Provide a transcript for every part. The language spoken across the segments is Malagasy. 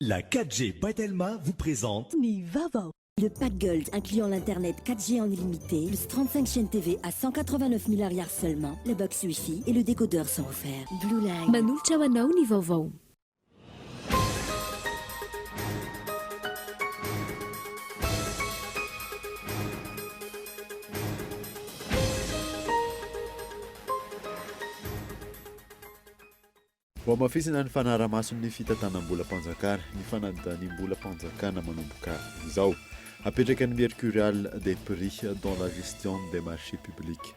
La 4G Batelma vous présente Ni Vaovao. Le pack Gold incluant l'internet 4G en illimité, plus 35 chaînes TV à 189 000 arrières seulement, le box Wi-Fi et le décodeur sont offerts. Blue Line. Manolotra ho anao ny vaovao. Mafisina ny fanaraha-mason'ny fitantanam-bola-panjakana ny fanadaniam-bola-panjakana manomboka izao apetraka ny mercurial des prix dans la gestion des marchés publics.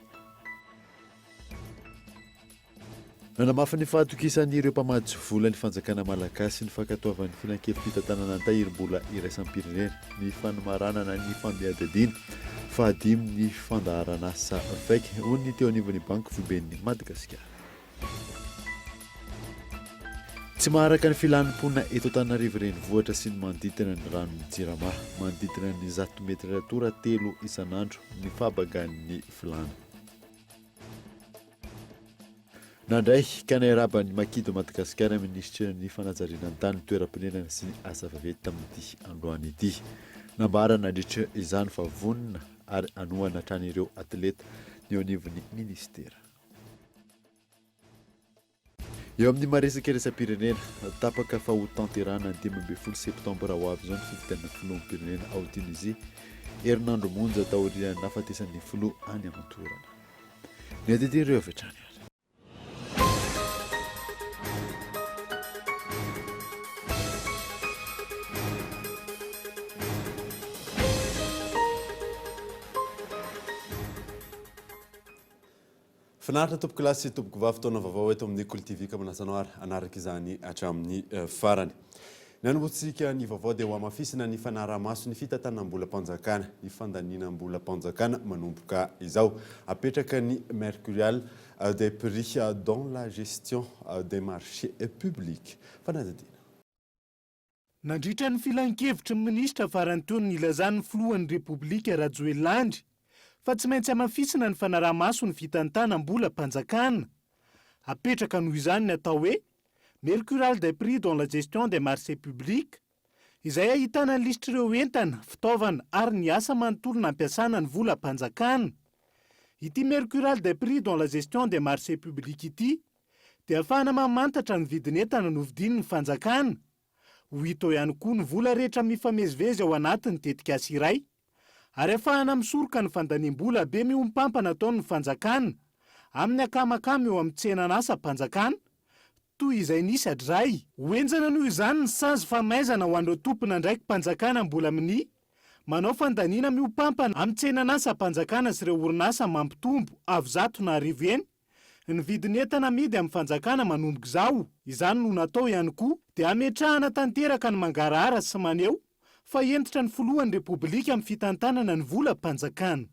Nanamafy ny fahatokisan'ireo mpamatsy vola ny fanjakana malagasy ny fankatoavan'ny filan-kevy fitantanana antahirim-bola iraisam-pirenena ny fanomaranana ny famiadadina fahadimy ny fandaharana asa faiky hoy ny teo anivon'ny banky foiben'ny Madagasikara. Tsy maharaka ny filanim-pona eto Antananarivo renivohitra sy ny manodidina ny ranon'ny Jirama, manodidina ny 100 metatra ratora telo isan'andro ny fahabagan'ny filana. Nandray Kaneraba ny Makido Madagasikara ministra ny fanajariana an-tany toeram-pirenena sy ny asa vaventy tamin'ity androany ity. Nambara nandritra izany fa vonina ary anohana hatrany ireo atleta ny eo anivon'ny ministera. Eo amin'ny maresaka iraisam-pirenena tapaka fa ho tanterana 12 septambra ho avy izao ny fifidianana filoham-pirenena ao Tunisia, herinandro monja taorian'ny nahafatesan'ny filoha any amantorana. Ny adidireo avy hatrany ary. Finaritra tompoko lasy sy tompoko vavy taona vaovao eto amin'ny Kolo TV ka manasanao ary anaraka izany hatramin'ny farany. Ny anombotsika ny vaovao dia ho amafisina ny fanaraha-maso ny fitantanam-bola-panjakana, ny fandaninam-bola-panjakana manomboka izao. Apetraka ny mercurial des prix dans la gestion des marchés publics. Fanadadina. Nandritra ny filan-kevitry ny minisitra farantony ilazan'ny filohan'ny Repoblika Juillet fa tsy maintsy amafisina ny fanaraha-maso ny fitantanam-bola-panjakana. Apetraka noho izany ny atao hoe mercurial des prix dans la gestion des marchés publics, izay ahitana ny listr'ireo entana, fitaovana ary ny asa manontolo nampiasana ny vola-panjakana. Ity mercurial des prix dans la gestion des marchés publics ity dia ahafahana mamantatra ny vidin'entana novidian'ny fanjakana. Ho hita ihany koa ny vola rehetra mifamezivezy ao anatiny tetikasa iray. Ary ahafahana misoroka ny fandaniam-bola be miompampana ataon'ny fanjakana amin'ny akamakamy eo amin'ny tsenan'asa-panjakana toy izay nisy hadray. Hoenjana noho izany ny sazy famaizana ho an'ireo tompona ndraiky mpanjakana mbola amin'ny manao fandaniana miompampana amin'ny tsenan'asa-panjakana sy ireo orinasa mampitombo avo-zato na arivo eny. Ny vidin'entana amidy amin'ny fanjakana manomboka izao. Izany no natao ihany koa dia ametrahana tanteraka ny mangarahara sy maneho fa entitra ny filohan'ny Repoblika amin'ny fitantanana ny vola-panjakana.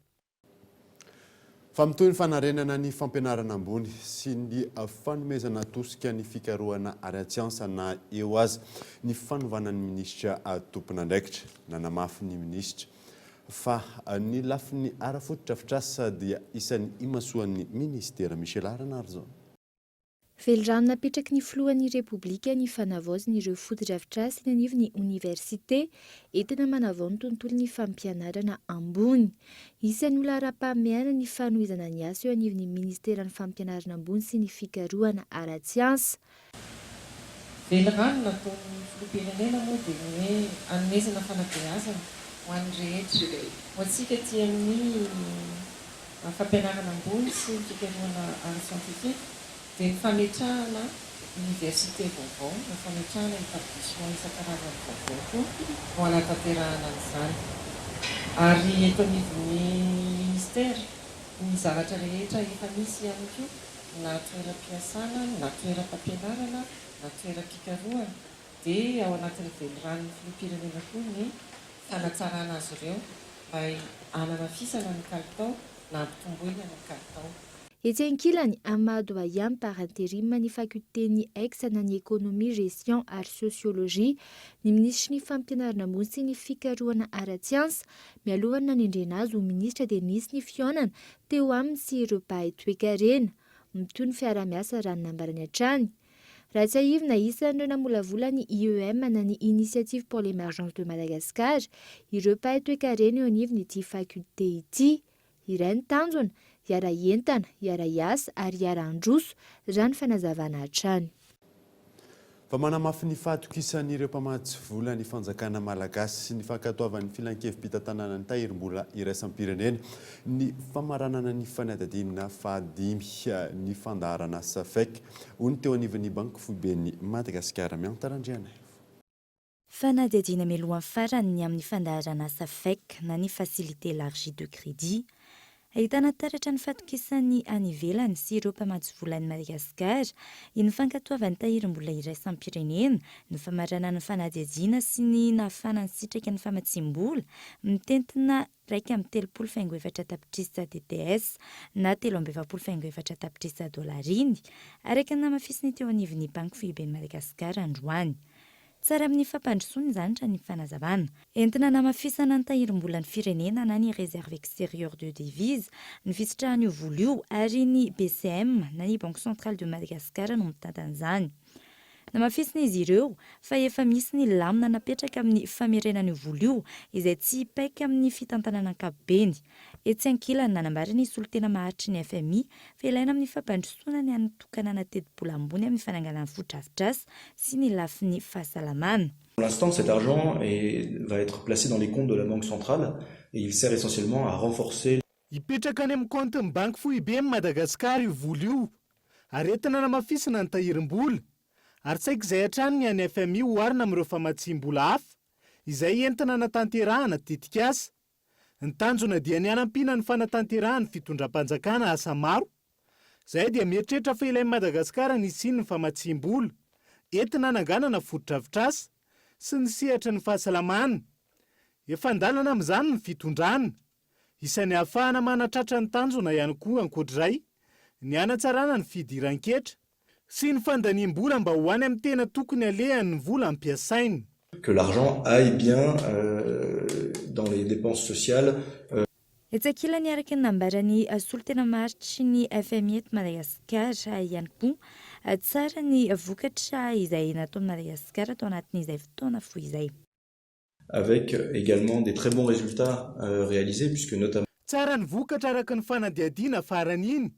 Fa mitohy ny fanarenana ny fampianarana ambony sy ny fanomezana tosika ny fikarohana ara-tsiansa na eo azy ny fanovana ny minisitra tompon'andraikitra. Nanamafy ny minisitra fa ny lafin'ny ara-foto-drafitrasa dia isan'ny imasoan'ny ministera Michel Aranarzo. Velorano napetraky ny filohan'ny Repoblika ny fanavaozana ireo foto-drafitrasa eny anivon'ny université entina manavao ny tontolon'ny fampianarana ambony. Isan'ny olona ara-pahamiana ny fanohizana ny asa eo anivon'ny ministeran'ny fampianarana ambony sy ny fikarohana ara-tsiansa. Velorano nataon'ny filoham-pirenena moa dia hoe hanomezana fanabeazana ho an'ny rehetra. Ho antsika ety amin'ny fampianarana ambony sy ny fikarohana ara-siantifika dia ny fametrahana université vaovao, ny fametrahana établissement isan-karazany vaovao koa ho anatanterahana an'izany. Ary eto anivon'ny ministera ny zavatra rehetra efa misy ihany koa na toeram-piasana, na toeram-pampianarana, na toeram-pikarohana dia ao anatin'ny velorano filoham-pirenena koa ny fanatsarana azy ireo mba hanamafisana ny kalitao na hampitomboina ny kalitao. Etsy ankilany Amadou Ayam par intérim ny fakultény ex na ny économie, gestion ary sociologie ny ministra ny fampianarana ambony sy ny fikarohana ara-tsiansa mialohana nandrena azy ho ministra dia nisy ny fionana teo aminy sy ireo mpahay toekarena mitoy ny fiara-miasa raha ny nambarany hatrany. Raha tsy aivina isan'ireo namolavolana ny IEM na ny Initiative pour l'émergence de Madagascar, ireo pahay toe-karena eo anivony ity fakulté ity. Iray ny tanjona, hiara entana, hiara iasa ary hiara androso raha ny fanazavana hatrany. Fa manamafy ny fahatokisan'ireo mpamatsy vola ny fanjakana malagasy sy ny fankatoavan'ny filan-kevim-pitantanana ny tahirim-bola iraisam-pirenena ny famaranana ny fanadadinina fahadimy ny fandaharana SAFEC hoy ny teo anivon'ny banky foiben'ny Madagasikara miantarandriana. Fanadihadiana mialohan'ny farany amin'ny fandaharana SAFEC na ny facilité élargie de crédit. Ahitana taratra ny fatokisan'ny any ivelany sy ireo mpamatsy vola ny Madagasikara ny fankatoavan'ny tahirim-bola iraisam-pirenena, ny famaranana ny fanadihadiana sy ny nahafanany sitraka ny famatsim-bola mitentina 1.3.4 tapitrisa DTS na 3.4 tapitrisa dolariny araka ny namafisiny teo anivon'ny banky foiben'ny Madagasikara androany. Tsara amin'ny fampandrosoana izany raha ny fanazavana. Entina namafisana ny tahirim-bola ny firenena na ny réserve extérieure de devise, ny fisitrahan'io vola io ary ny BCM na ny Banque centrale de Madagascar no mitantana izany. Namafisina izy ireo fa efa misy ny lamina napetraka amin'ny famerenan'io vola io izay tsy hipaika amin'ny fitantanana ankapobeny. Etsy ankilany nanambarany ny solotena maharitry ny FMI fa ilaina amin'ny fampandrosoana ny anotokanana teti-bola ambony amin'ny fananganana foto-drafitrasa sy ny lafin'ny fahasalamana. Pour l'instant, cet argent va être placé dans les comptes de la Banque centrale et il sert essentiellement à renforcer. Ipetraka any amin'ny compte-ny banky foiben'ny Madagasikara io vola io. Aretina namafisana ny tahirim-bola. Ary saika izay hatrany ny any FMI oharina amin'ireo famatsim-bola hafa izay entina natanterahana tetikasa. Ny tanjona dia ny hanampiana ny fanatanterahana fitondram-panjakana asa maro. Izay dia mieritreritra fa ilain'i Madagasikara ny siny ny famatsim-bola, entina hananganana foto-drafitrasa sy ny sehatra ny fahasalamana. Efa andalana amin'izany ny fitondrana. Isan'ny ahafahana manatratra ny tanjona ihany koa ankoatrizay, ny hanatsarana ny fidiran-ketra sy ny fandaniam-bola mba ho any amin'ny tena tokony alehan'ny vola ampiasaina. Que l'argent aille bien dans les dépenses sociales. Etsy ankilany araka ny nambarany solotena maharitry ny FMI eto Madagasikara ihany koa tsara ny vokatra izay natao Madagasikara tao anatin'izay fotoana fohy izay. Avec également des très bons résultats réalisés puisque notamment. Tsara ny vokatra araka ny fanadihadiana farany iny.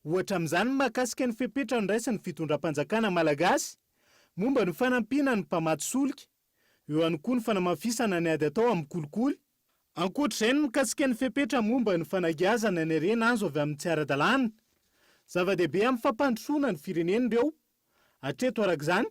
Ohatra amin'izany mahakasika ny fepetra ny raisin'ny fitondram-panjakana malagasy, momba ny fanampiana ny mpamatsy solika, eo ihany koa ny fanamafisana ny ady atao amin'ny kolikoly. Ankoatr'izay ny mikasika ny fepetra momba ny fanagiazana ny harena azo avy amin'ny tsy ara-dalàna. Zava-dehibe amin'ny fampandrosoana ny firenena ireo. Hatreto arak'izany,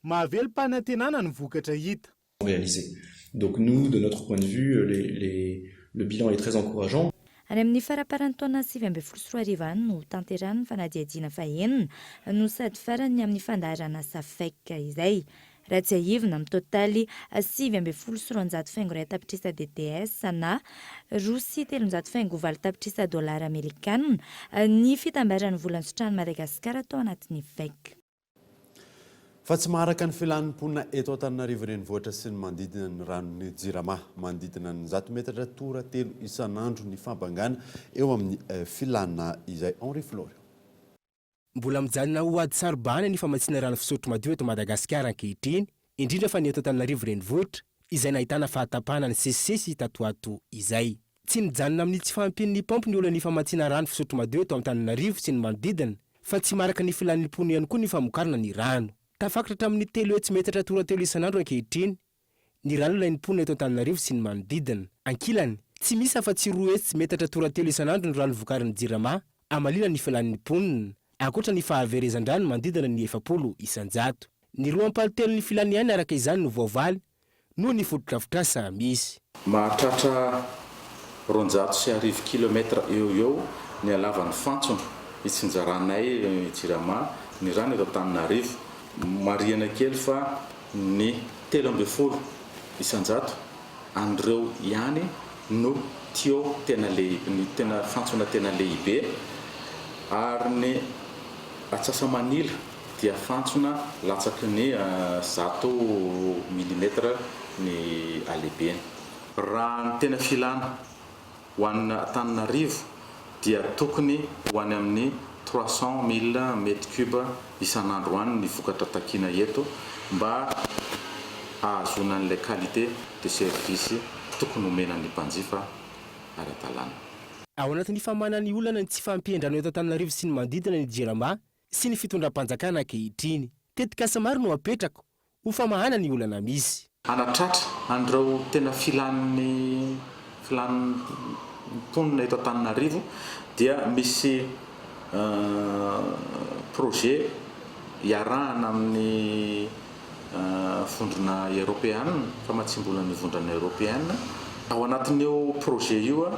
mahavelo mpanantenana ny vokatra hita. Réalisé. Donc nous, de notre point de vue, le bilan est très encourageant. Any amin'ny faraparan'ny taona 2024 no tanterahany ny fanadihadiana fahenina no sady farany amin'ny fandaharana SAFEC izay. Raha tsy aivina amin'ny totaly 8.6 tapitrisa DTS na 2.3 tapitrisa dolara amerikanina ny fitambaran'ny volan'ny sotrahan'i Madagasikara tao anatin'ny FEC. Fa tsy maharaka ny filan'ny mponina eto Antananarivo renivohitra sy ny manodidina ny ranon'ny Jirama, manodidina ny 100 metatra tora-telo isan'andro ny fambangana eo amin'ny filana izay Henri Florio. Mbola mijanona ho ady sarobana ny famatsiana rano fisotro madio eto Madagasikara ankehitriny, indrindra fa ny eto Antananarivo renivohitra izay nahitana fahatapahana ny sesisesy tatoato izay. Tsy mijanona amin'ny tsy fahampian'ny pompo ny olona ny famatsiana rano fisotro madio eto Antananarivo sy ny manodidina, fa tsy maraka ny filan'ny mponina ihany koa ny famokarana ny rano. Tafakatra amin'ny 3 metatra tora-telo isan'andro ankehitriny, ny rano ilain'ny mponina eto Antananarivo sy ny manodidina. Ankilany, tsy misy afa-tsy 2 metatra tora-telo isan'andro ny rano vokarin'ny Jirama, amalina ny filan'ny mponina. Ankoatra ny fahaverezan-drano manodidina ny 700 isan-jato. Ny 2.3 ny filany ihany araka izany no Vaovao noho ny foto-drafitrasa misy. Mahatratra 250 kilometra eo ny halavan'ny fantsona itsinjaranay Jirama, ny rano eto Antananarivo. Mariana kely fa ny 13 isan-jato andreo ihany no tio ny tena fantsona tena lehibe, ary ny Atsasamanila dia fantsona latsaky ny 100 mm ny alehibeny. Raha ny tena filana ho an'ny Antananarivo dia tokony ho any amin'ny 300 000 mètres cube isan'andro any ny vokatra takina eto mba ahazona an'ilay qualité de service tokony omenan'ny mpanjifa ara-dalàna. Ao anatin'ny famanany olana ny tsy fampiendrano eto Antananarivo sy ny manodidina ny jirama sy ny fitondram-panjakana ankehitriny. Tetika asa maro no apetrako ho famahana ny olana misy. Anatratra an'ireo tena filan'ny mponina eto Antananarivo dia misy projet iarahana amin'ny vondrona européenne, famatsimbolana vondrona européenne. Ao anatin'io projet io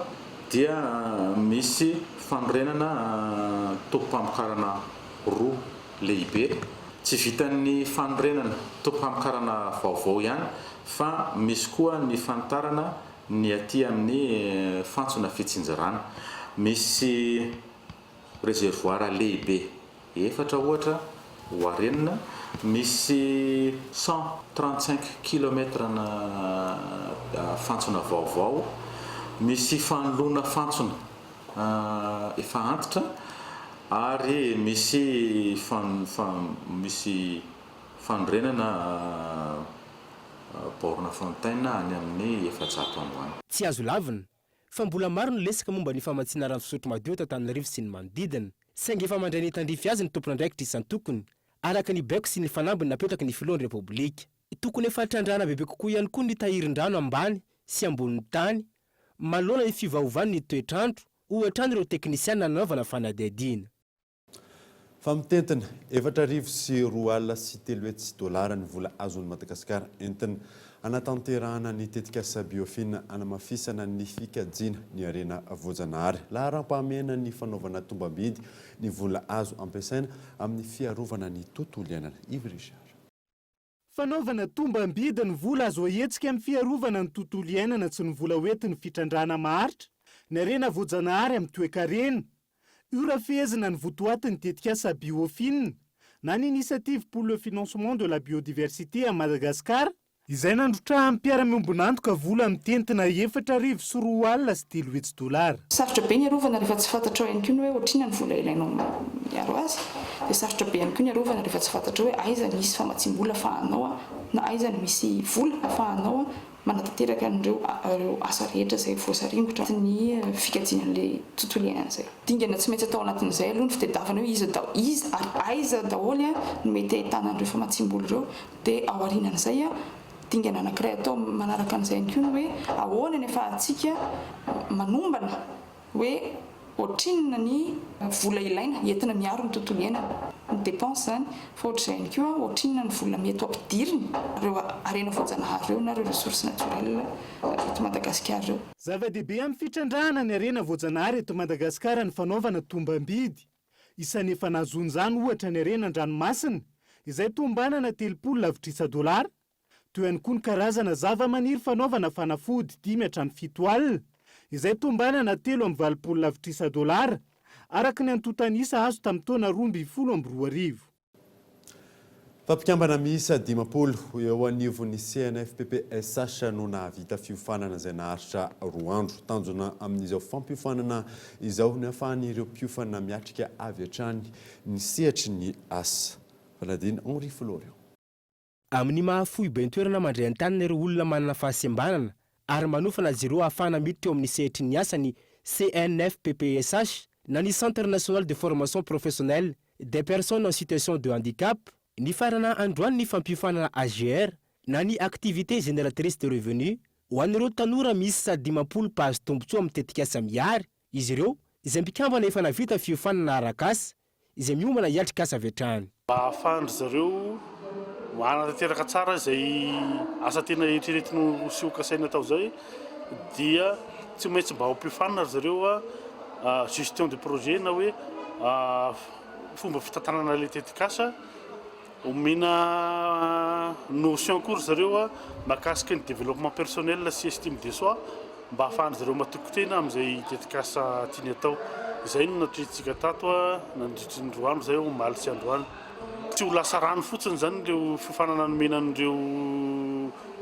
dia misy fanorenana tompam-pamokarana roa lehibe. Tsy vitan'ny fanorenana tompam-pamokarana vaovao ihany fa misy koa ny fanitarana ny aty amin'ny fantsona fitsinjarana. Misy réservoir lehibe efatra ohatra hoarenina, misy 135 km na fantsona vaovao, misy fanolona fantsona efa antitra ary misy fanorenana borne fontaine any amin'ny 400 androany. Tsy azo lavina fa mbola maro ny lesaka momba ny famatsiana rano fisotro madio eto Antananarivo sy ny manodidina. Saingy efa mandray ny tandrify azy ny tompon'andraikitra isan-tokony araka ny baiko sy ny fanambiny napetraka ny filohan'ny repoblika. Tokony efa trandrana bebe kokoa ihany koa ny tahirin-drano ambany sy ambonin'ny tany manoloana ny fivaovan'ny toetrandro ohatra ireo teknisiana nanaovana fanadihadiana. Fa mitentina 4,4 dolara ny vola azon'ny Madagasikara entina anatanterahana ny tetikasa biofina anamafisana ny fikajiana ny arena voajanahary. Laharam-pahamehana ny fanaovana tombam-bidy ny vola azo ampiasaina amin'ny fiarovana ny tontolo iainana. Yves Richard. Fanaovana tombam-bidy ny vola azo ahetsika amin'ny fiarovana ny tontolo iainana tsy ny vola hoentin'ny fitrandrana maharitra ny arena voajanahary amin'ny toe-karena. Io rafezina ny votoatin'ny tetikasa biofina na ny initiative pour le financement de la biodiversité à Madagascar izay nandrotrahan'ny mpiara-miombonantoka vola mitentina 4,4 dolara. Sarotra be ny arovana rehefa tsy fantatra ihany koa hoe ohatrina ny vola ilainao miaro azy. Dia sarotra be ihany koa ny arovana rehefa tsy fantatra hoe aiza ny misy famatsim-bola ahafahanao na aiza ny misy vola ahafahanao manatanteraka ireo asa rehetra izay voasaringotra ny fikajian'ilay tontolo iainana izay. Dingana tsy maintsy atao anatin'izay aloha ny fitadiavana hoe iza aiza daholo no mety ahitana an'ireo famatsim-bola ireo dia ao aorianan'izay dingana anankiray atao manaraka an'izay ihany koa hoe ahoana ny ahafahantsika manombana hoe ohatrinona ny vola ilaina entina miaro ny tontolo iainana. Ny dépense zany fa ohatr'izay ihany koa ohatrinona ny vola mety ampidiriny ireo arena voajanahary ireo na ireo ressources naturelles eto Madagasikara ireo. Zava-dehibe amin'ny fitrandrahana ny arena voajanahary eto Madagasikara ny fanaovana tombam-bidy. Isan'ny efa nahazon'izany ohatra ny arenan-dranomasina izay tombanana 300 dolara. Toy ihany koa ny karazana zava-maniry fanaovana fanafody 5 hatramin'ny 7 alina izay tombanana 3,4 dolara araka ny antotanisa azo tamin'ny taona 2012. Fampikambana miisa 10 eo anivon'ny CNFPPSH no nahavita fiofanana izay naharitra 2 andro. Tanjona amin'izao fampiofanana izao ny ahafahan'ireo mpiofana miatrika avy hatrany ny sehatry ny asa. Valadine Henri Florian. Amin'ny mahafohy be ny toerana mandray an-tanana ireo olona manana fahasembanana ary manofana azy ireo ahafahana miditra eo amin'ny sehatry ny asa ny CNFPPSH na ny Centre national de formation professionnelle des personnes en situation de handicap ny farana androany ny fampiofanana AGR na ny activité génératrice de revenus ho an'ireo tanora misy sady 10 pahazo tombotsoa amin'ny tetikasa miary izy ireo izay mpikambana efa navita fiofanana arak'asa izay miombana hiatrik'asa avy hatrany. Ahafahany zareo manatanteraka tsara izay asa tena eritreretiny sy hokasaina atao zay dia tsy maintsy mba ho mpifanana zareo gestion de projet na hoe fomba fitantanana le tetikasa omena notion kory zareo mahakasika ny développement personnel sy estime de soi mba ahafahany zareo matokotena amin'izay tetikasa tiany atao. Izay no natretintsika tato nandritry ny 2 andro zay omaly sy androany. tsy ho lasa rano fotsiny zany ireo fifanana nomenan'ireo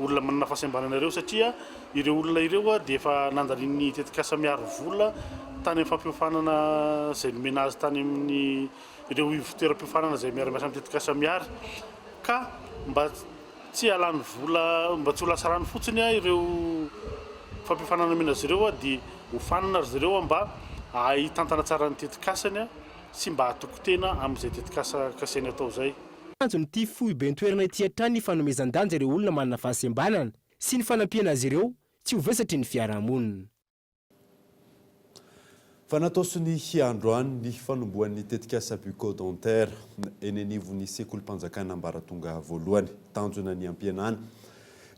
olona manana fahasembanana ireo satria ireo olona ireo dia efa nandalin'ny tetikasa miaro vola tany amin'ny fampihofanana izay nomena azy tany amin'ny ireo toeram-pihofanana izay miara-miasa amin'ny tetikasa miary ka mba tsy halany vola mba tsy ho lasa rano fotsiny ireo fampihofanana nomena azy ireo dia hofanana azy ireo mba ahitantana tsara ny tetikasany sy mba hatoko tena amin'izay tetikasa kaseny atao izay. Anjony fohy be ny toerana ety an-trany ny fanomezan-danja ireo olona manana fahasembanana sy ny fanampiana azy ireo tsy ho vesatry ny fiarahamonina. Fa natao sy ny androany ny fanombohan'ny tetikasa bucco-dentaire eny anivon'ny sekolim-panjakana ambaratonga voalohany tanjona ny ampianana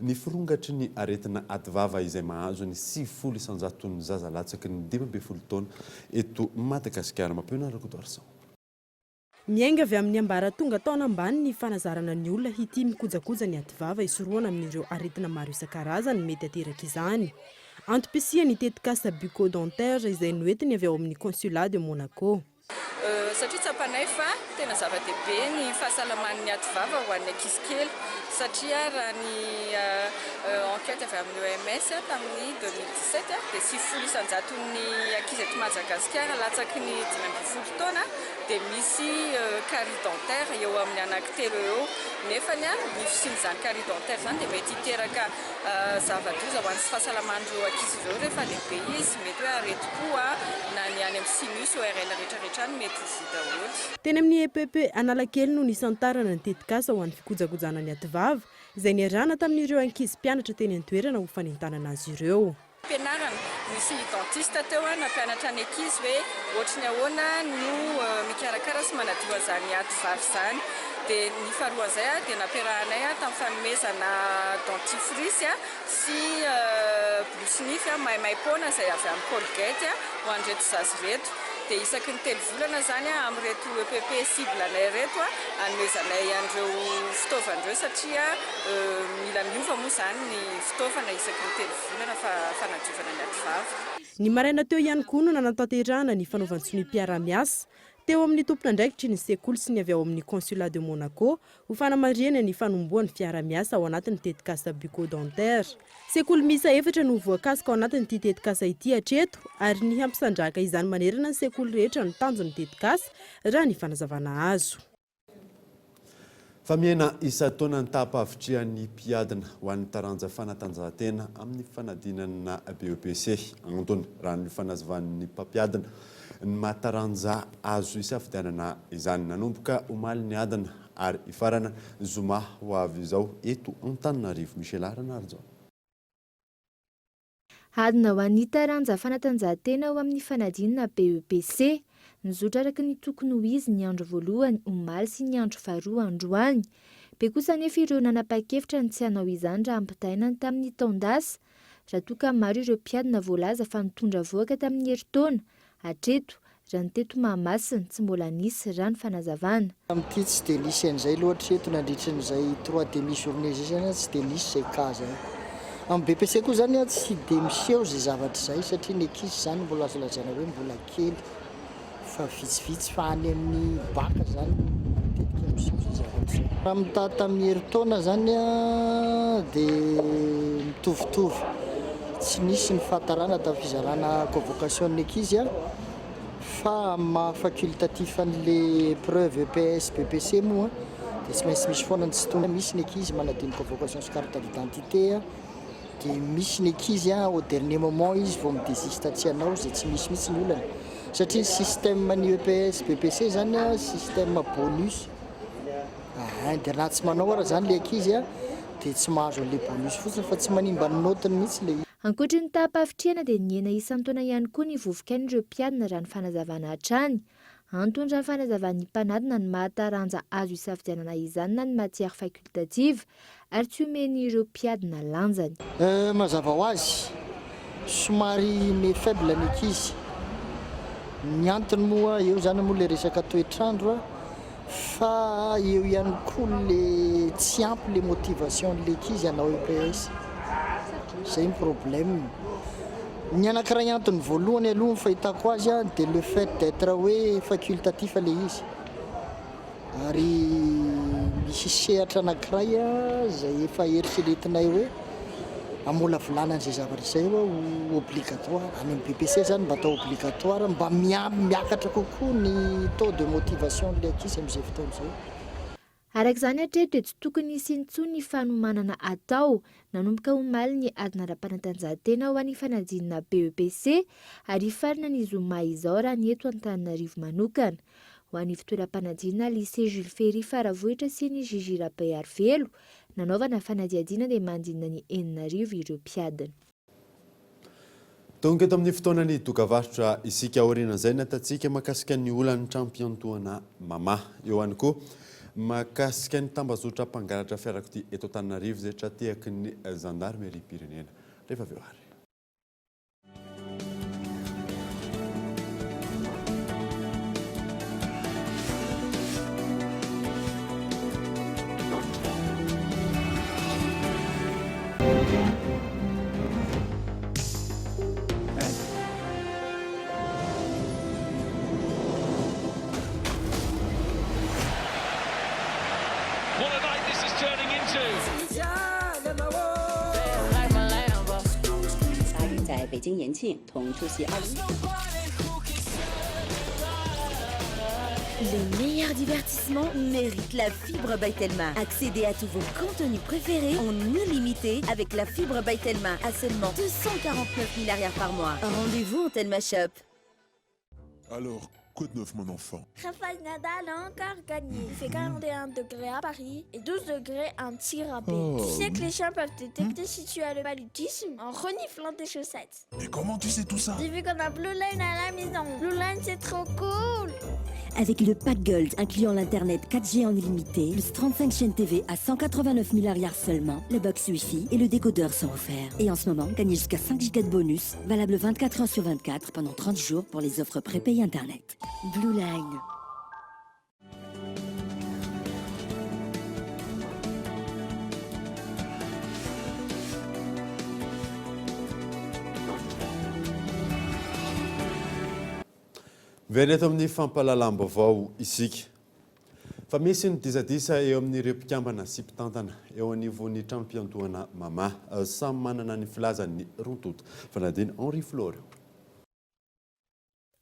ny firongatry ny aretina ativava izay mahazo ny 70 isanjaton'ny zaza latsaky ny 12 taona eto Madagasikara. Mampiona rakotoarsan miainga avy amin'ny ambaratonga taona ambany ny fanazarana ny olona hity mikojakoja ny ativava isoroana amin'ireo aretina maro isan-karazany mety ateraka izany. Antopisia ny tetikasa bucco-dentaire izay noentiny avy ao amin'ny consulat de Monaco. Satria tsapanay fa tena zava-dehibe ny fahasalaman'ny ativava ho an'ny ankizy kely satria raha ny enquête avy amin'ny OMS tamin'ny 2017 dia 70 isanjaton'ny ankizy eto Madagasikara latsaky ny 12 taona dia misy carie dentaire eo amin'ny anankitelo eo nefany ny fisian'izany carie dentaire izany dia mety hiteraka zava-doza ho an'ny fahasalaman'ireo ankizy ireo rehefa lehibe izy mety hoe areti-po na ny any amin'ny sinus ORL rehetrarehetra ny mety izy daholo. Teny amin'ny EPP Analakely no nisantarana ny tetikasa ho an'ny fikojagojana ny ativava izay niarahana tamin'ireo ankizy mpianatra teny an-toerana ho fanentanana azy ireo. Ampianarana misy dentiste teo nampianatra ny ankizy hoe ohatry ny ahoana no mikarakara sy manadio an'izany ativava izany. Dia ny faharoan'izay dia nampiarahanay tamin'ny fanomezana dentifrice sy brosy-nify maimaimpona izay avy amin'ny Colgate ho an'ireto zazy reto. Dia isaky ny 3 volana zany amin'ireto EPP cible-nay reto hanomezanay an'ireo fitaovan'ireo satria mila miova moa izany ny fitaovana isaky ny 3 volana fanadiovana ny ativava. Ny maraina teo ihany koa no nanantanterahana ny fanaovantsony mpiara-miasa teo amin'ny tompon'andraikitry ny sekoly sy ny avy ao amin'ny consulat de Monaco ho fanamarihana ny fanombohan'ny fiara-miasa ao anatin'ny tetikasa bucco-dentaire. Sekoly misa 4 no voakasika ao anatin'ity tetikasa ity hatreto ary ny hampisandraka izany manerana ny sekoly rehetra ny tanjon'ny tetikasa raha ny fanazavana azo. Fa miaina isa-taona ny tapa-avitrian'ny mpiadina ho an'ny taranja fanatanjahantena amin'ny fanadinana BEPC antony raha ny fanazavan'ny mpampiadina ny mahataranja azo isafidianana izany nanomboka omaly ny adina ary ifarana zoma ho avy izao eto Antananarivo. Michel Aranarjo. Adina ho an'ny taranja fanatanjahantena ao amin'ny fanadinana BEPC nizotra araka ny tokony ho izy ny andro voalohany omaly sy ny andro faharoa androany. Be kosa nefa ireo nanapa-kevitra ny tsy hanao izany raha ampitainany tamin'ny taondasa raha toa ka maro ireo mpiadina voalaza fa nitondra voaka tamin'ny herintaona hatreto raha ny teto Mahamasina tsy mbola nisy raha ny fanazavana. Amin'ity tsy dia nisy an'izay loatra eto nandritran'izay 3 demi-journée zay zany tsy dia nisy izay kaza. Amin'ny BPC koa zany tsy dia miseho izay zavatra izay satria ny ankizy izany mbola azo lazaina hoe mbola kely fa vitsivitsy fa any amin'ny baka zany matetika miseho izay zavatra izay. Raha mitady tamin'ny herintaona zany dia mitovitovy tsy nisy ny fahatarana tamin'ny fizarana convocation-ny ankizy fa maha-facultatif an'le preuve EPS BPC moa dia tsy maintsy misy foana tsy tona misy ny ankizy manadiny convocation sy carte d'identité dia misy ny ankizy au dernier moment izy vao midesista tsy hanao izay tsy misy mihitsy ny olana satria système ny EPS BPC zany système bonus dia na tsy manao ara zany le ankizy dia tsy mahazo an'le bonus fotsiny fa tsy manimba ny notiny mihitsy le. Ankoatry ny tapa-avitriana dia niena isan-taona ihany koa ny vovokain'ireo mpiadina raha ny fanazavana hatrany. Antony raha ny fanazavan'ny mpanadina ny mahataranja azo isafidianana izany na ny matière facultative ary tsy omen'ireo mpiadina lanjany. Mazava ho azy somary me faible ny ankizy. Ny antony moa eo zany moa le resaka toetrandro fa eo ihany koa le tsy ampy le motivation le ankizy hanao EPS. Zay ny problème. Ny anankiray antony voalohany aloha ny fahitako azy dia le fait d'être hoe facultatif le izy. Ary misy sehatra anankiray zay efa eritreretinay hoe amola volana an'izay zavatra izay hoe obligatoire any amin'ny BPC zany mba atao obligatoire mba miakatra kokoa ny taux de motivation le ankizy amin'izay fotoana izay. Arak'izany hatreto tsy tokony hisy intsony ny fanomanana atao nanomboka omaly ny adina ara-panatanjahantena ho an'ny fanadinana BEPC ary farina ny zoma izao raha ny eto Antananarivo manokana. Ho an'ny fitoeram-panadinana lycée Jules Ferry Faravohitra sy ny Jijira Bearvelo nanaovana fanadiadina dia mandinina ny 4 ireo mpiadina. Tonga eto amin'ny fotoanany dokavarotra isika aorianan'izay natatsika mahakasika ny olan'ny champion-toana mama eo ihany koa mahakasika ny tambazotra mpangalatra fiarakodia eto Antananarivo izay tratehaky ny gendarmerie-pirenena rehefa avy eo ary. Les meilleurs divertissements méritent la fibre by Telma. Accédez à tous vos contenus préférés en illimité avec la fibre by Telma à seulement 249 000 arrières par mois. Rendez-vous en Telma Shop. Alors, quoi de neuf mon enfant? Rafael Nadal a encore gagné. Il fait 41 degrés à Paris et 12 degrés à Tirabé. Tu sais que les chiens peuvent détecter si tu as le paludisme en reniflant tes chaussettes. Mais comment tu sais tout ça? J'ai vu qu'on a Blue Line à la maison. Blue Line, c'est trop cool. Avec le pack Gold incluant l'internet 4G en illimité, plus 35 chaînes TV à 189 000 arrières seulement, le box Wi-Fi et le décodeur sont offerts. Et en ce moment, gagnez jusqu'à 5 Go de bonus, valable 24 heures sur 24 pendant 30 jours pour les offres prépayées internet. Blue Line. Very eto amin'ny fampahalalam-baovao isika. Fa misy ny disadisa eo amin'ireo mpikambana sy mpitantana eo anivon'ny champion-toana mama samy manana ny filazan'ny rontoto. Fanadiny Henri Flore.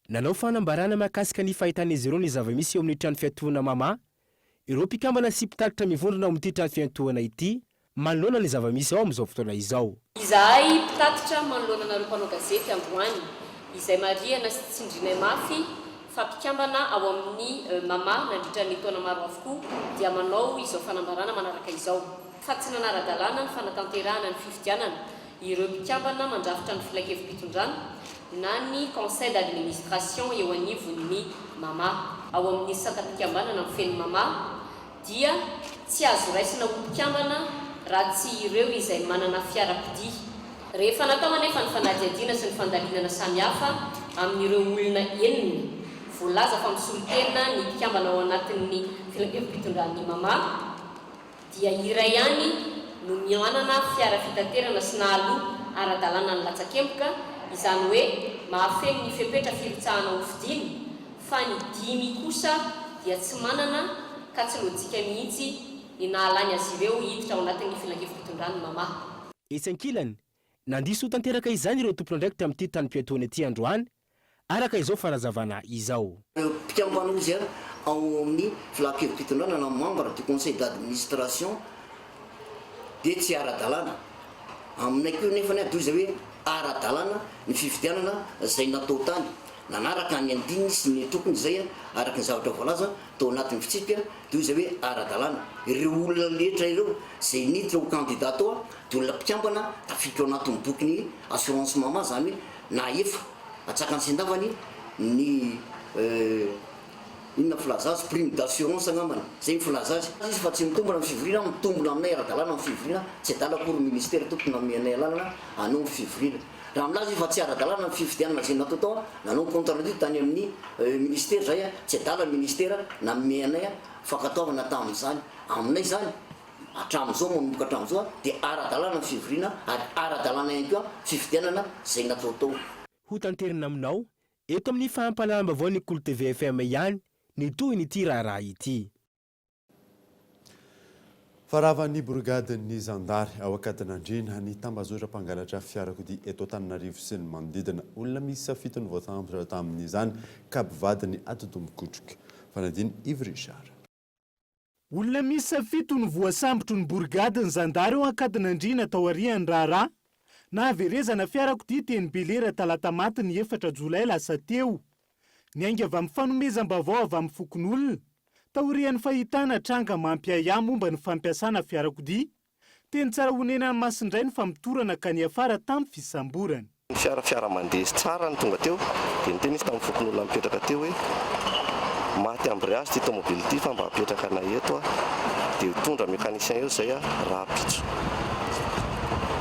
Nanao fanambarana mahakasika ny fahitan'izy ireo ny zava-misy eo amin'ny trano fiantohana mama, ireo mpikambana sy mpitatitra mivondrona ao amin'ity trano fiantohana ity, manoloana ny zava-misy ao amin'izao fotoana izao. Izahay mpitatitra manoloana nareo mpanao gazety androany, izay mariana sy tsindrinay mafy fa mpikambana ao amin'ny mama nandritra ny taona maro avokoa dia manao izao fanambarana manaraka izao. Fa tsy nanara-dalàna ny fanatanterahana ny fifidianana, ireo mpikambana mandrafitra ny filan-kevim-pitondrana na ny conseil d'administration eo anivon'ny mama. Ao amin'ny santa-pikambanana amin'ny feny mama dia tsy azo raisina ho mpikambana raha tsy ireo izay manana fiarakodia. Rehefa natao anefa ny fanadiadiana sy ny fandalinana samihafa amin'ireo olona enina, voalaza fa misolo-tena ny mpikambana ao anatin'ny filan-kevim-pitondran'ny mama dia iray ihany no mianana fiara fitaterana sy nahaloa ara-dalàna ny latsakemboka, izany hoe mahafeno ny fepetra firotsahana ho fidiny, fa ny 5 kosa dia tsy manana ka tsy lojika mihitsy ny nahalany azy ireo hiditra ao anatin'ny filan-kevim-pitondran'ny mama. Etsankilany, nandiso tanteraka izany ireo tompona ndraiky tamin'ity tany-piatoana ety androany, araka izao farazavana izao. Mpikambana izy ao amin'ny filan-kevim-pitondrana na membre du conseil d'administration dia tsy ara-dalàna. Aminay koa nefa toy izay hoe ara-dalàna ny fifidianana izay natao tany. Nanaraka ny andininy sy ny tokony izay araka ny zavatra voalaza tao anatin'ny fitsipika toy izay hoe ara-dalàna. Ireo olona rehetra ireo izay niditra ho candidat tao dia olona mpikambana tafiditra ao anatin'ny bokin'ny assurance mama zany na efa atsakany sy-andavany ny inona filazazy prime d'assurance angambany zay filazazy izy fa tsy mitombona amin'ny fivorina, mitombona aminay ara-dalàna amin'ny fivorina, tsy adalakory ministère tokony amenay lalana anao amin'ny fivorina. Raha milaza fa tsy ara-dalàna amin'ny fifidianana zay natao tao nanao compte rendu tany amin'ny ministère zay tsy adala ministère namenay fakataovana tamin'izany aminay zany hatramin'izao manomboka hatramin'izao dia ara-dalàna amin'ny fivorina ary ara-dalàna ihany koa fifidianana zay natao tao. Ho tanterina aminao eto amin'ny fahampalalam-baovao ny Kolo TV FM ihany ny toy ny ity raharaha ity. Faravan'ny brigadin'ny zandary ao Ankadinandriana ny tambazotra mpangalatra fiarakodia eto Antananarivo sy ny manodidina olona misy safitony voatampotra tamin'izany ka bivadiny atodombokotroka. Fanadiny Yves Richard. Olona misy safitony voasambotro ny brigadin'ny zandary ao Ankadinandriana tao aorian'ny raharaha nahaverezana fiarakodia teny Belera talata maty ny 4 Jolay lasa teo. Niainga avy amin'ny fanomezam-baovao avy amin'ny fokon'olona taorian'ny fahitana tranga mampiaya momba ny fampiasana fiarakodia teny tsara honena ny masindray ny famitorana ka ny afara tamin'ny fisamborany. Fiara mandeha tsara ny tonga teo dia niteny izy tamin'ny fokon'olona mipetraka teo hoe maty ambriazy ty tomobily ty fa mba apetraka na eto dia tondra mécanicien eo zay raha pitso.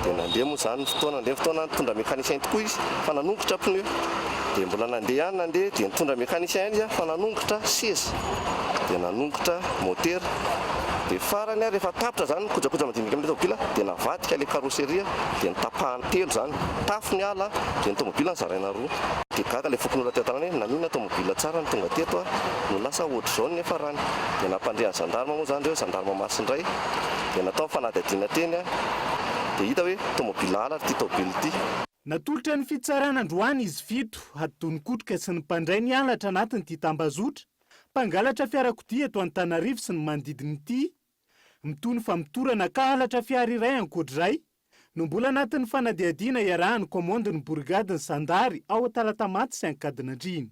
Dia nandeha moa zany fotoana nitondra mécanicien tokoa izy fa nanongotra pneu. Dia mbola nandeha ihany nandeha dia nitondra mécanicien izy fa nanongotra seza. Dia nanongotra motera. Dia farany rehefa tapitra zany kojakoja madinika amin'ny tomobila dia navadika ilay carrosserie dia nitapahany telo zany. Tafo ny ala dia ny tomobila nizaraina roa. Dia gaga ilay fokon'olona teo tanany hoe nanina tomobila tsara ny tonga teto no lasa ohatr'izao ny farany. Dia nampandrehan'ny zandarma moa zany ireo zandarma masindray. Dia natao fanadihadiana teny dia hita hoe tomobila ala ty tomobily ty. Natolotra ny fitsarana androany izy fito atony kotroka sy ny mpandray ny alatra anatin'ity tambazotra mpangalatra fiarakodia eto Antananarivo sy ny manodidina ity mitony famitorana ka alatra fiara iray ankoatray no mbola anatin'ny fanadihadiana iarahany komandin'ny brigadin'ny zandary ao talata maty sy Ankadinandriana.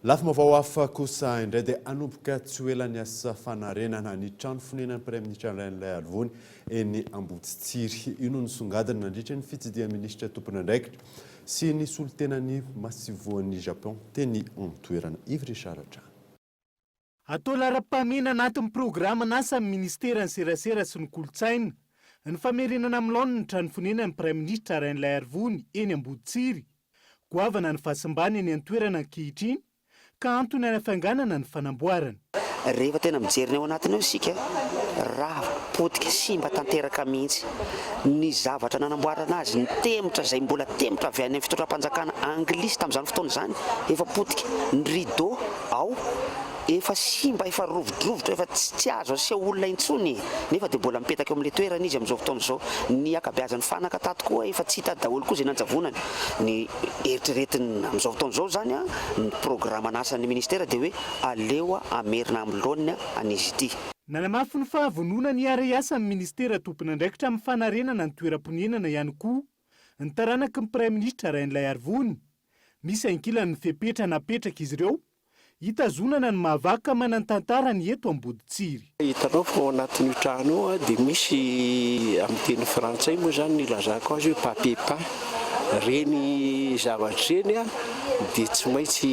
Lafa vaovao hafa kosa indray dia anomboka tsy ho ela ny asa fanarenana ny trano fonenan'ny Praiministra Rainilay Alvony eny Ambotsitsiry. Io no nisongadina nandritra ny fitsidihan'ny ministra tompon'andraikitra sy ny solotenan'ny masivoan'ny Japon teny antoerana. Yves Richard. Atao lara-pamena anatin'ny programa n'asa amin'ny ministeran'ny serasera sy ny kolotsaina ny famerenana amin'ny laona ny trano fonenan'ny Praiministra Rainilay Alvony eny Ambotsitsiry. Goavana ny fahasimbany eny antoerana ankehitriny ka antony anafanganana ny fanamboarana. Rehefa tena mijerina ao anatiny ao isika raha potika simba tanteraka mihitsy ny zavatra nanamboarana azy ny temotra izay mbola temotra avy any amin'ny fitondram-panjakana anglisy tamin'izany fotoana izany efa potika ny rideau ao efa simba efa rovodrovitra efa tsy azo aseho olona intsony nefa dia mbola mipetaka eo amin'ilay toerana izy amin'izao fotoana izao ny akabeazan'ny fanaka tato koa efa tsy hita daholo koa izay nanjavonany ny eritreretiny amin'izao fotoana izao zany ny programa n'asan'ny ministera dia hoe aleo amerina amin'ny laonina an'izy ity. Nanamafy ny fahavonona ny ara-iasa amin'ny ministera tompon'andraikitra amin'ny fanarenana ny toeram-ponenana ihany koa ny taranaka ny Praiministra Rainilay Alvony misy ankilany ny fepetra napetraka izy ireo hitazonana ny mahavaka manantantara ny eto Ambotsitsiry. Hitanao fa ao anatin'io trano io dia misy amin'ny teny frantsay moa zany nilazako azy hoe papier peint reny zavatra reny dia tsy maintsy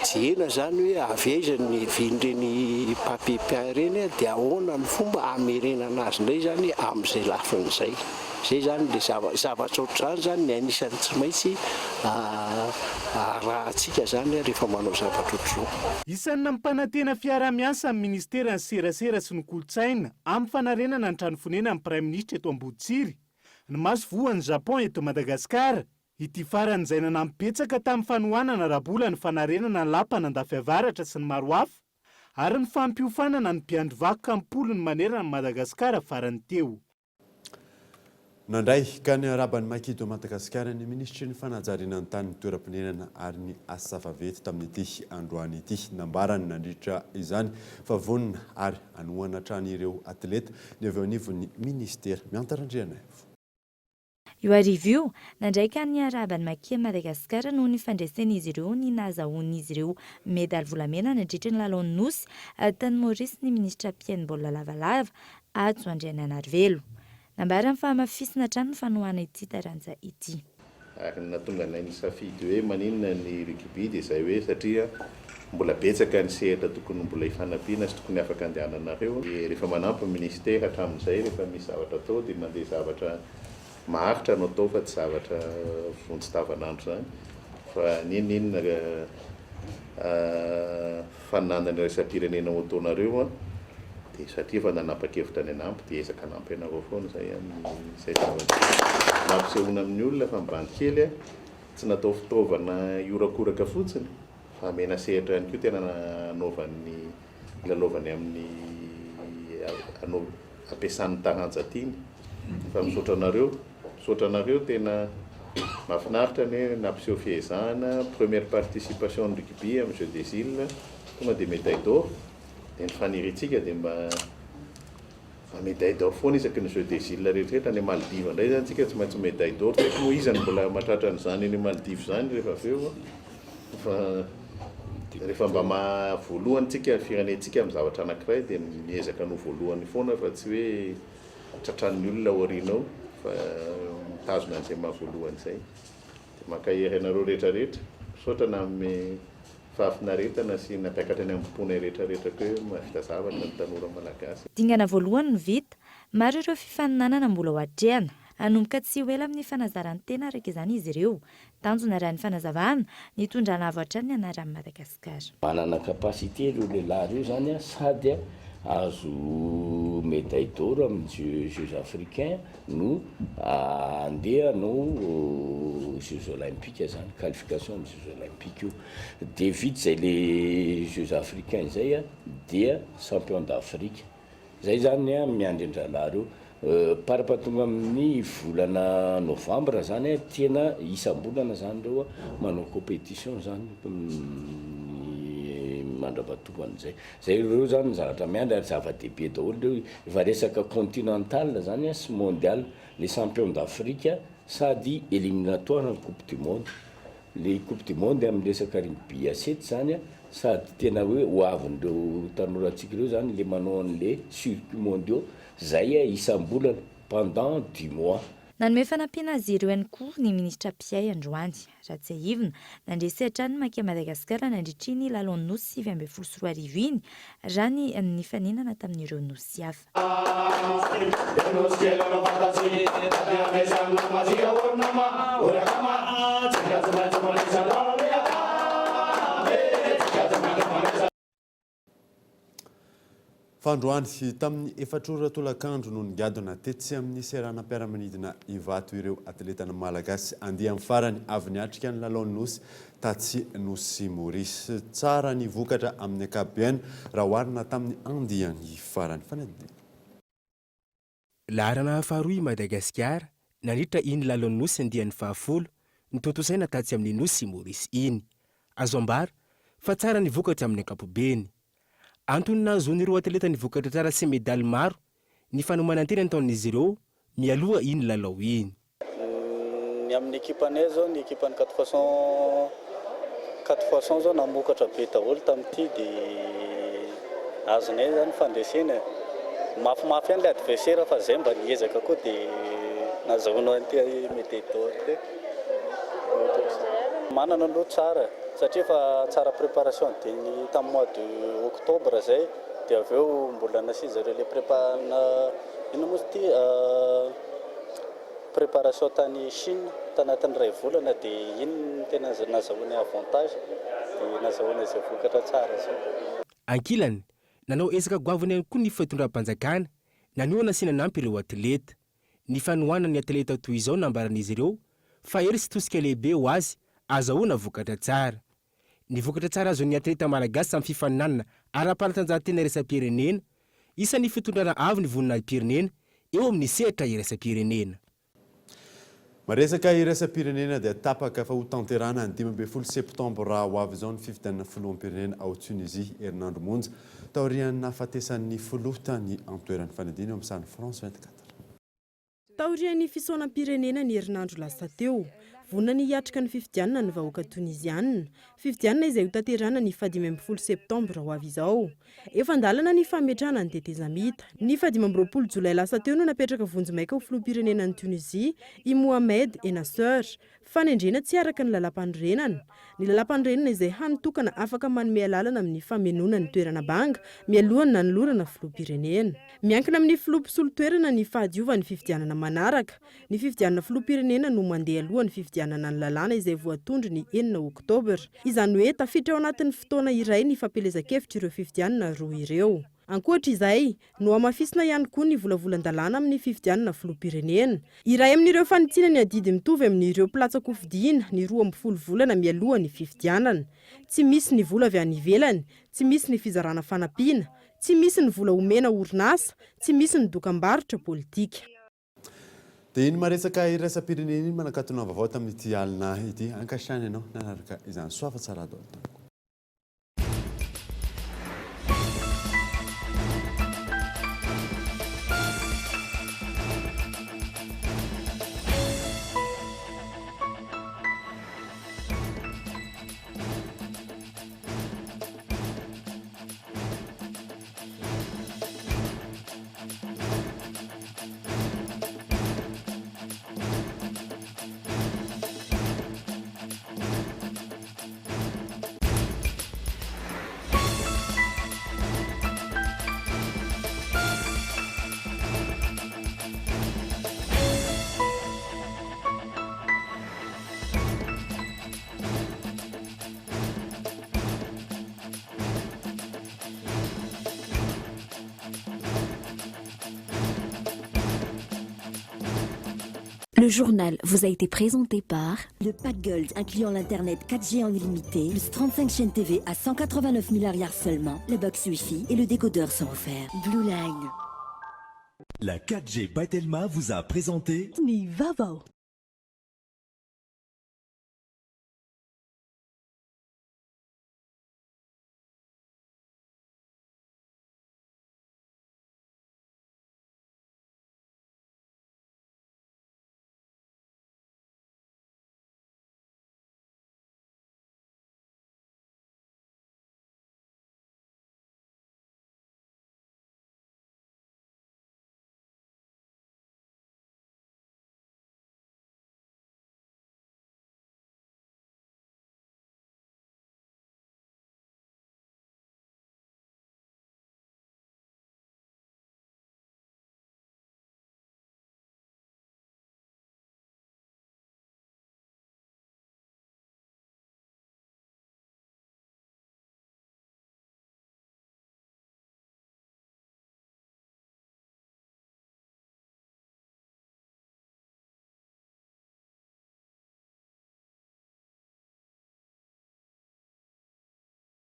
jena zany hoe avy aiza ny vinireny papier peint reny dia ahoana ny fomba amerenana azy indray zany amin'izay lafin'izay. Zay zany le zavatra ohatr'izany zany ny anisan'ny tsy maintsy rahantsika zany rehefa manao zavatra ohatr'izao. Isan'ny nampanantena fiara-miasa amin'ny ministeran'ny serasera sy ny kolotsaina amin'ny fanarenana ny trano fonenan'ny Praiministra eto Ambotsitsiry ny maso voan'ny Japon eto Madagasikara. Ity faran'izay nanampetsaka tamin'ny fanohanana rabola ny fanarenana ny lapana andafy avaratra sy ny maro hafa ary ny fampiofanana ny mpiandry vakoka ampolo ny manerana ny Madagasikara farany teo. Nandray ka ny araban'ny Makido Madagasikara ny ministry ny fanajariana ny tany toeram-ponenana ary ny asa vavety tamin'ity androany ity nambarany nandritra izany fa vonina ary anohana trano ireo atleta ny avy ao anivon'ny ministera miantarandriana. Io arivo io nandraika ny araban'ny Makia Madagasikara noho ny fandraisen'izy ireo ny nahazahoan'izy ireo medaly volamena nandritra ny lalaon'ny nosy tany Maurice ny ministra mpiainy baolina lavalava Adzo Andriananarivelo. Nambarany fa mafisina trano ny fanohana ity taranja ity. Ary natonga nay nisafidy hoe maninona ny rugby dia izay hoe satria mbola betsaka ny sehatra tokony mbola hifanampiana sy tokony afaka andehananareo. Rehefa manampy ministera hatramin'izay rehefa misy zavatra atao dia mandeha zavatra maharitra no atao fa tsy zavatra vontsi-davanandro zany fa ninona fananana resam-pirenena ao ataonareo dia satria fa nanapa-kevitra ny anampy dia ezaka anampy ianareo foana zay amin'izay zavatra mampisehoana amin'ny olona fa mbrandikely tsy natao fitaovana iorakoraka fotsiny fa amena sehatra ihany koa tena nanaovan'ny lalaovany amin'ny anao ampiasan'ny taranja tiany fa misaotranareo tena mahafinaritra ny nampiseho fihezahana première participation ny rugby amin'ny jeu des îles tonga dia médaille d'or dia ny faniritsika dia mba médaille d'or foana isaky ny jeu des îles rehetrarehetra ny Maldives indray zany tsika tsy maintsy médaille d'or tsy moa izy mbola mahatratra an'izany ny Maldives zany rehefa avy eo fa rehefa mba voalohany tsika firenentsika amin'ny zavatra anankiray dia miezaka no voalohany foana fa tsy hoe tratran'ny olona aorianao fa mitazona an'izay mahavoalohany zay dia makahery anareo rehetrarehetra misaotra na amin'ny fahafinaretana sy nampiakatra any amin'ny mpona rehetrarehetra koe mahita zavatra ny tanora malagasy. Dingana voalohany no vita, maro ireo fifaninanana mbola ho hatrehana, hanomboka tsy ho ela amin'ny fanazaran'ny tena araka izany izy ireo. Tanjona raha ny fanazavana nitondrana avatra ny anaran'i Madagasikara. Manana kapasité ireo lehilahy ireo zany sady azo médaille d'or amin'ny Jeux africains no andeha no Jeux olympiques zany qualification amin'ny Jeux olympiques io dia vita zay le Jeux africains zay dia champion d'Afrique zay zany miandry an-dralahy ireo parapatonga amin'ny volana novembre zany tena isam-bolana zany reo manao compétition zany mandrapatovana zay ireo zany zavatra miandry ary zava-dehibe daholo reo efa resaka continental zany sy mondial les champions d'Afrique sady éliminatoire ny coupe du monde le coupe du monde amin'ny resaka rugby 7 zany sady tena hoe ho avin'ireo tanorantsika ireo zany le manao an'le circuit mondiaux zay isam-bolana pendant 10 mois. Nanome fanampiana azy ireo ihany koa ny ministra Piay Androany. Raha tsy ahivina, nandresy hatrany mankea Madagasikara nandritry ny lalon'ny nosy 2024 iny raha ny nifaninana tamin'ireo nosy hafa. Fandroany tamin'ny efatrora tolakandro no nigadona tetsy amin'ny seranam-piaramanidina ivato ireo atletana malagasy andia amin'ny farany avy niatrika ny lalao nosy tatsy nosy Maurice tsara ny vokatra amin'ny ankapobeny raha oharina tamin'ny andiany farany fanadina. Laharana faharoa i Madagasikara nandritra iny lalao nosy andian'ny fahafolo nitontosaina tatsy amin'ny nosy Maurice iny azo ambara fa tsara ny vokatra amin'ny ankapobeny. Antony nahazoan'ireo atleta ny vokatra tsara sy medaly maro ny fanomanantena nataon'izy ireo mialoha iny lalao iny. Ny amin'ny ekipanay zao ny ekipany 4x100 zao namokatra be daholo tamin'ity dia azonay zany fandresena mafimafy ihany le adversaire fa zay mba niezaka koa dia nahazoana an'ity médaille d'or ty. Manana aloha tsara satria fa tsara préparation dia tamin'ny mois de octobre zay dia avy eo mbola nasiy zareo le ino moa ty préparation tany Chine tanatin'ny ray volana dia iny tena nazahoana avantage dia nazahoana izay vokatra tsara zao. Ankilany nanao ezaka goavana ihany koa ny fitondram-panjakana nanio nasiana nampy ireo atleta ny fanohana ny atleta toy izao nambaran'izy ireo fa ery sy tosika lehibe ho azy azahoana vokatra tsara. Ny vokatra tsara azon'ny atleta malagasy amin'ny fifaninanana ara-panatanjahantena iraisam-pirenena isan'ny fitondrana avo ny voninahim-pirenena eo amin'ny sehatra iraisam-pirenena. Maresaka iraisam-pirenena dia tapaka fa ho tanterana ny 12 septembre raha ho avy izao ny fifidianana filoham-pirenena ao Tunisie herinandro monja taorian'ny hafatesan'ny filoha-tany antoeran'ny fanadina amin'ny sany France 24. Taorian'ny fisaonam-pirenena ny herinandro lasa teo. Vonona ny hiatrika ny fifidianana ny vahoaka Tunisianina. Fifidianana izay ho tanterana ny 15 septembre ho avy izao. Efa andalana ny fametrahana ny tetezamita. Ny 15 Jolay lasa teo no napetraka vonjimaika ho filoham-pirenena ny Tunisie i Mohamed Ennasser fa nendrena tsy araka ny lalam-pandrenana. Ny lalam-pandrenana izay hanitokana afaka manome lalana amin'ny famenona ny toerana banga mialohany nanolorana filoham-pirenena. Miankina amin'ny filoham-pisolon-toerana ny fahadiovan'ny fifidianana manaraka. Ny fifidianana filoham-pirenena no mandeha alohan'ny fifidianana ny lalàna izay voatondry ny 9 Oktobra. Izany hoe tafiditra ao anatin'ny fotoana iray ny fampelezakevitra ireo fifidianana roa ireo. Ankoatra izay, no amafisina ihany koa ny volavolan-dalàna amin'ny fifidianana filoham-pirenena. Iray amin'ireo fanitsinana ny adidy mitovy amin'ireo mpilatsaka ho fidiana ny 12 volana mialohan'ny fifidianana. Tsy misy ny vola avy any ivelany, tsy misy ny fizarana fanampiana, tsy misy ny vola omena orinasa, tsy misy ny dokam-barotra politika. Dia iny maresaka iraisam-pirenena iny manakatona vaovao tamin'ity alina ity ankasitrany ianao nanaraka izany soafa tsara dolo. Le journal vous a été présenté par le pack Gold incluant l'internet 4G en illimité, plus 35 chaînes TV à 189 milliards seulement, le box Wi-Fi et le décodeur sont offerts. Blue Line. La 4G by Telma vous a présenté Vaovao.